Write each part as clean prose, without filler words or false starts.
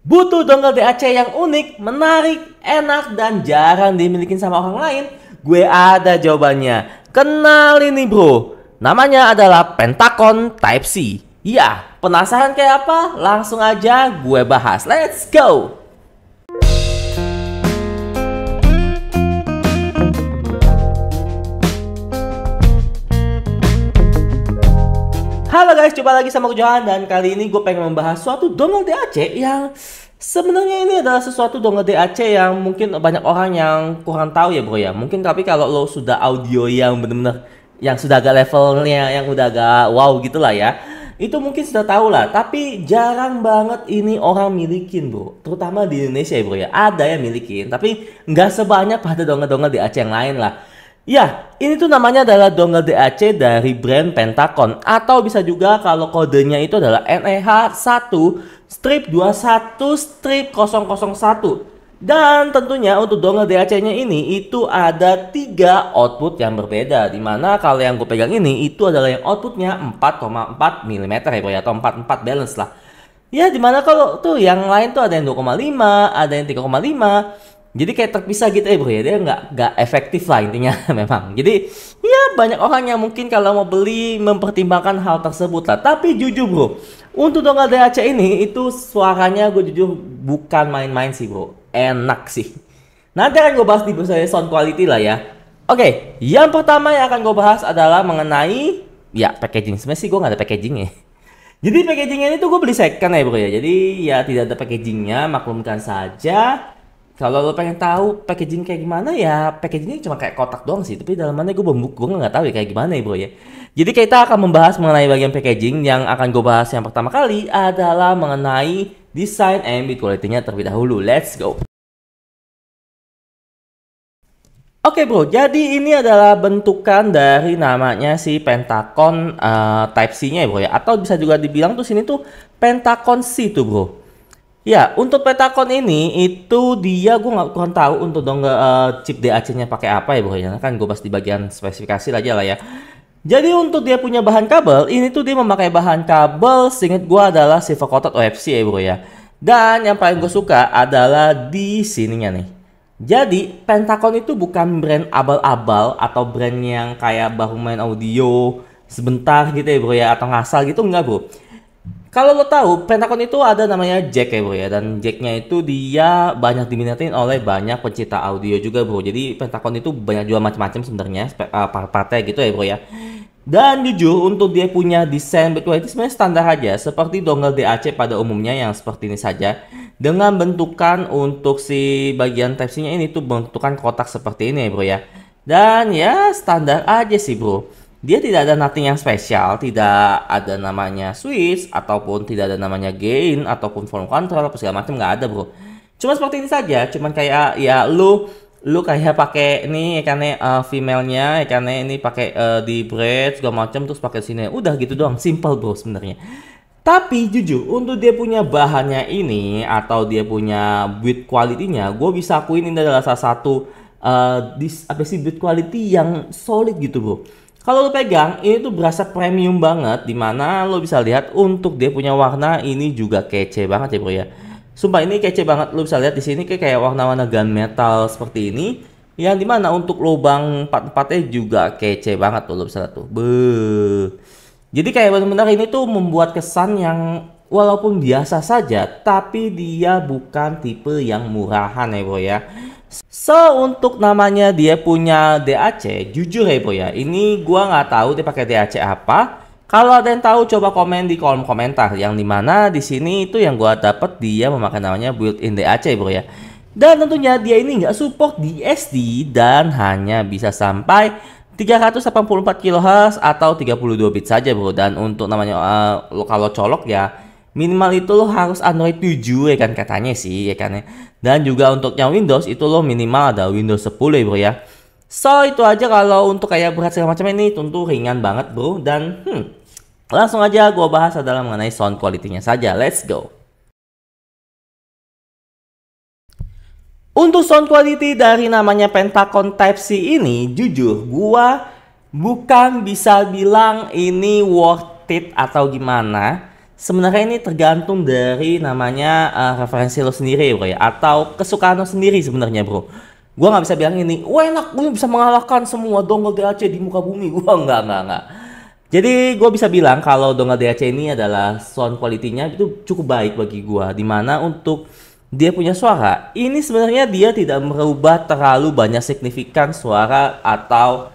Butuh dongle DAC yang unik, menarik, enak, dan jarang dimiliki sama orang lain? Gue ada jawabannya. Kenal ini bro. Namanya adalah Pentacon Type-C. Ya, penasaran kayak apa? Langsung aja gue bahas. Let's go! Halo guys, coba lagi sama aku Johan, dan kali ini gue pengen membahas suatu dongle DAC yang sebenarnya ini adalah sesuatu dongle DAC yang mungkin banyak orang yang kurang tahu ya bro ya. Mungkin tapi kalau lo sudah audio yang bener-bener yang sudah agak levelnya, yang udah agak wow gitu lah ya, itu mungkin sudah tahu lah. Tapi jarang banget ini orang milikin bro, terutama di Indonesia ya bro ya. Ada yang milikin, tapi nggak sebanyak pada dongle-dongle DAC yang lain lah. Ya, ini tuh namanya adalah dongle DAC dari brand Pentacon, atau bisa juga kalau kodenya itu adalah NEH1-21-001. Dan tentunya untuk dongle DAC-nya ini itu ada 3 output yang berbeda, dimana kalau yang gue pegang ini itu adalah yang outputnya 4,4 mm ya bro ya, atau 44 balance lah. Ya, dimana kalau tuh yang lain tuh ada yang 2,5, ada yang 3,5. Jadi kayak terpisah gitu ya bro ya, dia nggak efektif lah intinya memang. Jadi ya banyak orang yang mungkin kalau mau beli mempertimbangkan hal tersebut lah. Tapi jujur bro, untuk dongle DAC ini itu suaranya gue jujur bukan main-main sih bro, enak sih. Nanti akan gue bahas di sound quality lah ya. Oke, yang pertama yang akan gue bahas adalah mengenai ya packaging. Sebenarnya sih gue nggak ada packagingnya. Jadi packagingnya ini tuh gue beli second ya bro ya. Jadi ya tidak ada packagingnya, maklumkan saja. Kalau lo pengen tahu packaging kayak gimana ya, packagingnya cuma kayak kotak doang sih, tapi dalamannya gue nggak tahu ya kayak gimana ya bro ya. Jadi kita akan membahas mengenai bagian packaging. Yang akan gue bahas yang pertama kali adalah mengenai desain and build quality-nya terlebih dahulu. Let's go. Oke bro, jadi ini adalah bentukan dari namanya si Pentacon Type-C-nya ya bro ya, atau bisa juga dibilang tuh sini tuh Pentacon C tuh bro. Ya, untuk Pentacon ini itu dia gue nggak kurang tahu untuk dongle chip DAC-nya pakai apa ya bro ya. Kan gue bahas di bagian spesifikasi aja lah ya. Jadi untuk dia punya bahan kabel, ini tuh dia memakai bahan kabel seinget gue adalah silver coated OFC ya bro ya. Dan yang paling gue suka adalah di sininya nih. Jadi Pentacon itu bukan brand abal-abal atau brand yang kayak baru main audio sebentar gitu ya bro ya, atau ngasal gitu enggak bro. Kalau lo tahu, Pentacon itu ada namanya jack ya bro ya, dan jacknya itu dia banyak diminatin oleh banyak pencinta audio juga bro. Jadi Pentacon itu banyak jual macam-macam sebenarnya part-partnya gitu ya bro ya. Dan jujur untuk dia punya desain build quality sebenarnya standar aja, seperti dongle DAC pada umumnya yang seperti ini saja. Dengan bentukan untuk si bagian Type-C-nya ini tuh bentukan kotak seperti ini ya bro ya. Dan ya standar aja sih bro. Dia tidak ada nothing yang spesial, tidak ada namanya switch, ataupun tidak ada namanya gain, ataupun volume control, apa segala macam, nggak ada bro. Cuma seperti ini saja, cuman kayak ya lu kayak pakai ini ikannya female-nya, ikannya ini pakai di braid segala macam, terus pakai sini, udah gitu doang, simple bro sebenarnya. Tapi jujur untuk dia punya bahannya ini atau dia punya build quality-nya, gue bisa akuin ini adalah salah satu build quality yang solid gitu bro. Kalau lo pegang, ini tuh berasa premium banget, dimana lo bisa lihat untuk dia punya warna ini juga kece banget ya bro ya. Sumpah ini kece banget, lo bisa lihat di sini kayak warna-warna gunmetal seperti ini, yang dimana untuk lubang part-partnya juga kece banget tuh, lo bisa lihat tuh. Beuh. Jadi kayak benar-benar ini tuh membuat kesan yang walaupun biasa saja, tapi dia bukan tipe yang murahan ya bro ya. So untuk namanya dia punya DAC, jujur ya bro ya, ini gua nggak tahu dia pakai DAC apa. Kalau ada yang tahu coba komen di kolom komentar. Yang dimana di sini itu yang gua dapat dia memakai namanya built-in DAC bro ya. Dan tentunya dia ini nggak support DSD dan hanya bisa sampai 384 kHz atau 32 bit saja bro. Dan untuk namanya kalau colok ya minimal itu lo harus Android 7 ya kan katanya sih ya kan ya. Dan juga untuk yang Windows itu lo minimal ada Windows 10 ya bro ya. So itu aja kalau untuk kayak berat segala macam ini tentu ringan banget bro. Dan langsung aja gua bahas adalah mengenai sound quality-nya saja. Let's go. Untuk sound quality dari namanya Pentacon Type-C ini, jujur gua bukan bisa bilang ini worth it atau gimana. sebenarnya ini tergantung dari namanya referensi lo sendiri bro ya, atau kesukaan lo sendiri sebenarnya bro. Gua nggak bisa bilang ini, wah enak, gue bisa mengalahkan semua dongle DAC di muka bumi. Gua nggak. Jadi gue bisa bilang kalau dongle DAC ini adalah sound quality-nya itu cukup baik bagi gue. Dimana untuk dia punya suara, ini sebenarnya dia tidak merubah terlalu banyak signifikan suara atau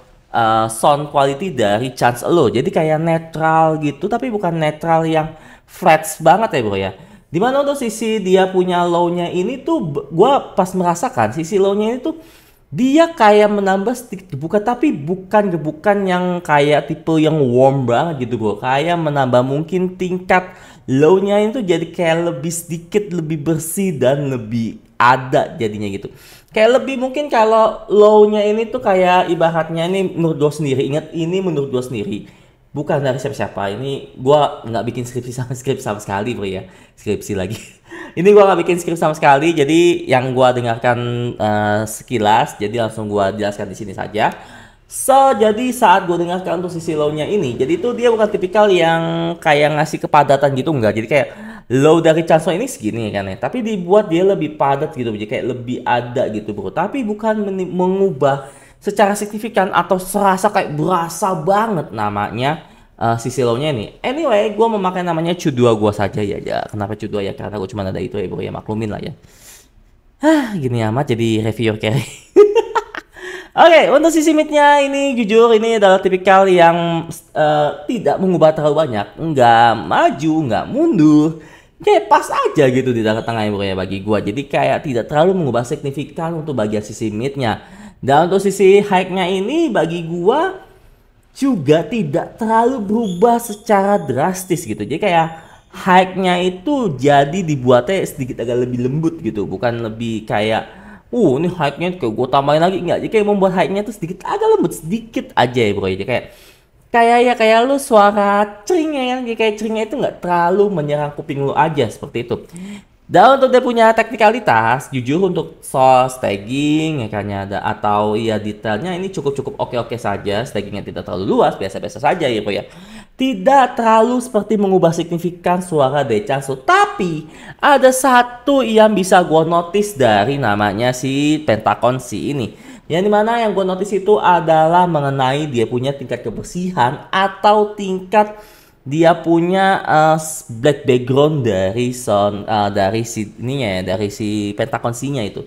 sound quality dari Chance lo. Jadi kayak netral gitu, tapi bukan netral yang flats banget ya bro ya. Dimana untuk sisi dia punya low-nya ini tuh, gue pas merasakan sisi low-nya ini tuh dia kayak menambah sedikit gebukan, tapi bukan gebukan yang kayak tipe yang warm banget gitu bro. Kayak menambah mungkin tingkat low-nya itu jadi kayak lebih sedikit lebih bersih dan lebih ada jadinya gitu. Kayak lebih mungkin kalau low-nya ini tuh kayak ibaratnya ini menurut gue sendiri. Ingat ini menurut gue sendiri. Bukan dari siapa-siapa. Ini gue nggak bikin skripsi sama sekali bro ya. Skripsi lagi. Ini gua nggak bikin skrip sama sekali, jadi yang gua dengarkan sekilas, jadi langsung gua jelaskan di sini saja. So, jadi saat gua dengarkan untuk sisi low-nya ini, jadi itu dia bukan tipikal yang kayak ngasih kepadatan gitu, enggak. Jadi kayak low dari Chanson ini segini kan ya, tapi dibuat dia lebih padat gitu, jadi kayak lebih ada gitu bro. Tapi bukan mengubah secara signifikan atau serasa kayak berasa banget namanya sisi low-nya ini. Anyway, gue memakai namanya Q2 gue saja ya. Kenapa Q2 ya? Karena gue cuma ada itu ya bro ya, maklumin lah ya. Gini amat jadi reviewer carry. Oke, untuk sisi mid-nya ini jujur ini adalah tipikal yang tidak mengubah terlalu banyak. Nggak maju, nggak mundur. Kayak pas aja gitu di tengah-tengah ya bro ya bagi gue. Jadi kayak tidak terlalu mengubah signifikan untuk bagian sisi mid-nya. Dan untuk sisi high-nya ini bagi gue juga tidak terlalu berubah secara drastis gitu. Jadi kayak high-nya itu jadi dibuatnya sedikit agak lebih lembut gitu, bukan lebih kayak ini high-nya kayak gue tambahin lagi, enggak. Jadi kayak membuat high-nya tuh sedikit agak lembut sedikit aja ya bro. Jadi kayak lu suara cering ya kan, kayak ceringnya itu nggak terlalu menyerang kuping lu aja seperti itu. Dan untuk dia punya teknikalitas, jujur untuk source tagging ya kan ada atau ya detailnya ini cukup oke saja. Taggingnya tidak terlalu luas, biasa-biasa saja ya bro ya. Tidak terlalu seperti mengubah signifikan suara Dechanso. Tapi ada satu yang bisa gue notice dari namanya si Pentacon C ini. Yang dimana yang gue notice itu adalah mengenai dia punya tingkat kebersihan atau tingkat dia punya black background dari dari si ininya ya, dari si Pentacon C-nya itu.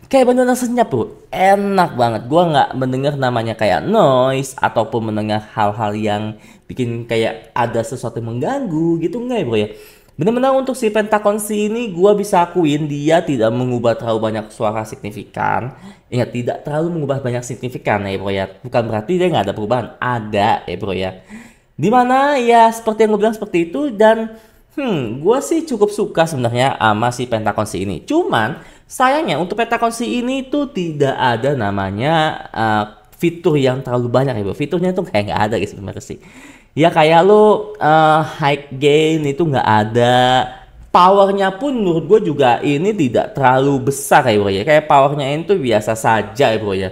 Kayak bener-bener senyap bro, enak banget. Gua nggak mendengar namanya kayak noise ataupun mendengar hal-hal yang bikin kayak ada sesuatu yang mengganggu gitu, enggak ya bro ya. Bener-bener untuk si Pentacon C ini gua bisa akuin dia tidak mengubah terlalu banyak suara signifikan. Ingat, tidak terlalu mengubah banyak signifikan ya bro ya. Bukan berarti dia nggak ada perubahan, ada ya bro ya. Dimana ya seperti yang gue bilang seperti itu. Dan gue sih cukup suka sebenarnya sama si Pentacon C ini. Cuman sayangnya untuk Pentacon C ini tuh tidak ada namanya fitur yang terlalu banyak ya bro. Fiturnya tuh kayak nggak ada guys sebenarnya sih. Ya kayak lo high gain itu nggak ada. Powernya pun menurut gue juga ini tidak terlalu besar ya bro ya. Kayak powernya ini tuh biasa saja ya bro ya.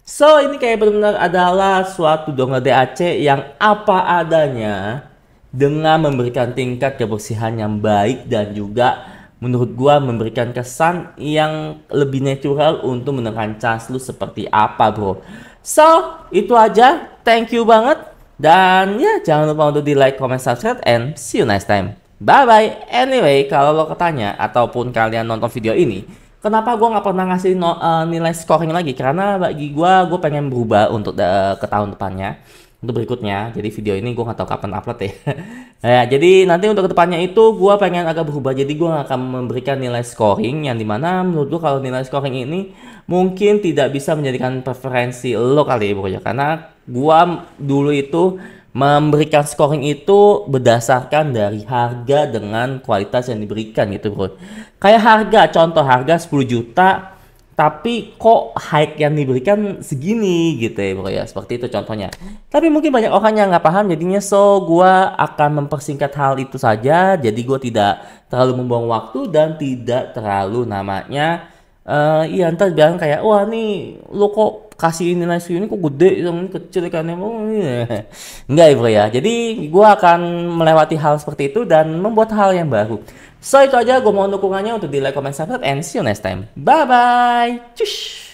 So ini kayak benar-benar adalah suatu dongle DAC yang apa adanya dengan memberikan tingkat kebersihan yang baik dan juga menurut gua memberikan kesan yang lebih natural untuk menekan chance lu seperti apa bro. So itu aja, thank you banget dan ya jangan lupa untuk di like, comment, subscribe and see you next time. Bye bye. Anyway, kalau lo ketanya ataupun kalian nonton video ini kenapa gue nggak pernah ngasih nilai scoring lagi? Karena bagi gue pengen berubah untuk ke tahun depannya, untuk berikutnya. Jadi video ini gue nggak tahu kapan upload ya. Nah, jadi nanti untuk kedepannya itu gue pengen agak berubah. Jadi gue akan memberikan nilai scoring yang dimana menurut gue kalau nilai scoring ini mungkin tidak bisa menjadikan preferensi lo kali ya bro ya. Karena gue dulu itu memberikan scoring itu berdasarkan dari harga dengan kualitas yang diberikan gitu bro. Kayak harga, contoh harga 10 juta tapi kok high yang diberikan segini gitu ya bro ya, seperti itu contohnya. Tapi mungkin banyak orang yang nggak paham jadinya, so gua akan mempersingkat hal itu saja. Jadi gua tidak terlalu membuang waktu dan tidak terlalu namanya iya ntar bilang kayak wah nih lo kok kasih nilai segini kok gede sama ini kecil kan enggak ya bro ya. Jadi gua akan melewati hal seperti itu dan membuat hal yang baru. So itu aja, gue mohon dukungannya untuk di like, comment, subscribe, and see you next time. Bye bye. Cush.